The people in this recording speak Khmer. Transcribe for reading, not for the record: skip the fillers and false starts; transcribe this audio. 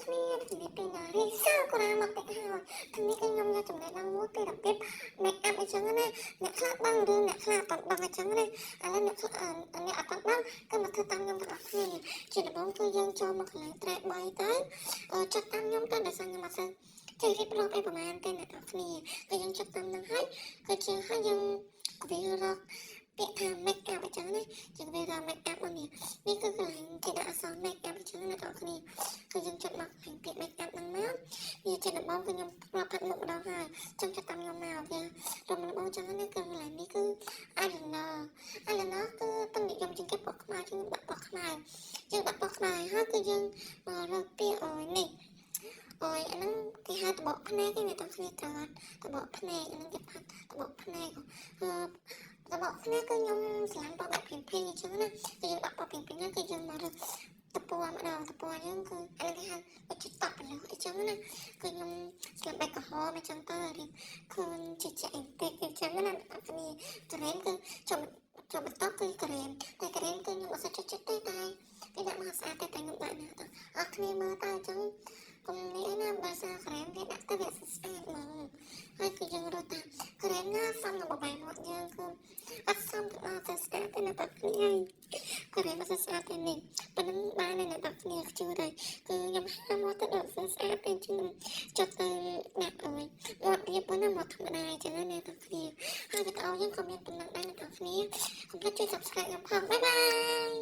គ្នាពីពីណារីសើក៏រ៉ាមកតិចហើយថ្ងៃនេះខ្ញុំយកចំណេះដឹងមួយពីរបៀប make up អញ្ចឹងណាអ្នកខ្លះដឹងរឿងអ្នកខ្លះអត់ដឹងអញ្ចឹងណាឥឡូវអ្នកអត់ដឹងគឺមកធ្វើតាមខ្ញុំទាំងអស់គ្នាជាដំបូងគឺយើងចូលមកកន្លែងត្រែ3ទៅចុចតាមខ្ញុំទៅដោយសារខ្ញុំអត់សូវចេះរៀបរាប់អីប្រហែលទេអ្នកទាំងគ្នាគឺយើងចុចតាមនឹងហើយគឺជាហើយយើងវារកពាក្យថា make up អញ្ចឹងណាជាវារក make up មកនេះគឺកន្លែងគេដាក់អក្សរ make up អញ្ចឹងណាអ្នកទាំងគ្នាគឺយើងចុចមកពាក្យ make up ហ្នឹងមកវាជាដំបូងគឺខ្ញុំរាប់ផាត់មុខម្ដងហើយចង់ចុចតាមខ្ញុំមកវាដំបូងអញ្ចឹងណាគឺកន្លែងនេះគឺ eyeliner គឺពេញនិយមជាងគេពណ៌ខ្មៅជាងដាក់ពណ៌ខ្មៅយើងដាក់ពណ៌ខ្មៅហើយគឺយើងមករកពាក្យនេះអាហ្នឹងគេហៅតបកភ្នែកគេអ្នកទាំងគ្នាត្រូវអត់តបកភ្នែកហ្នឹងគេផាត់តបកភ្នែកតបកភ្នែកគឺខ្ញុំស្លាញ់ពណ៌แบบភីងអញ្ចឹងណាគឺយើងដាក់ពណ៌ភីងហ្នឹងគឺយើងមករកតពណ៌ម្ដងតពណ៌យើងគឺអានេះគេហៅបច្ចេកតបលើអញ្ចឹងណាគឺខ្ញុំស្លាប់បែកក្រហមអញ្ចឹងទៅរៀបឃើញជាក់អ៊ីតិចអញ្ចឹងណាអ្នកគ្នាក្រែមគឺចូលបន្តគឺក្រែមតែក្រែមគឺខ្ញុំអត់សូវចិត្តទេតែគេដាក់មកស្អាតតែខ្ញុំដាក់ណាអត់គ្នាមើលតែអញ្ចឹងកុំនេះណាបើសារក្រែមវាដាក់ទៅវាស្អាតហ្មងហើយគឺយើងរត់តាមក្រែមណាសមនឹងបបែមាត់យើងគឺអត់សមទៅដល់ទៅស្អាតទេអ្នកគ្នាក្រែមអត់ស្អាតទេនេះប៉ុណ្ណឹងបានអ្នកគ្នាជឿទៅគឺខ្ញុំហាមាត់ទៅដល់ស្អាតទេជាងចុះទៅដាក់អើយមាត់រៀបប៉ុណ្ណាមាត់ធម្មតាអញ្ចឹងណាអ្នកគ្នាហើយវីដេអូយើងក៏មានប៉ុណ្ណឹងដែរអ្នកគ្នាកុំភ្លេចជួយ subscribe ខ្ញុំផងបាយបាយ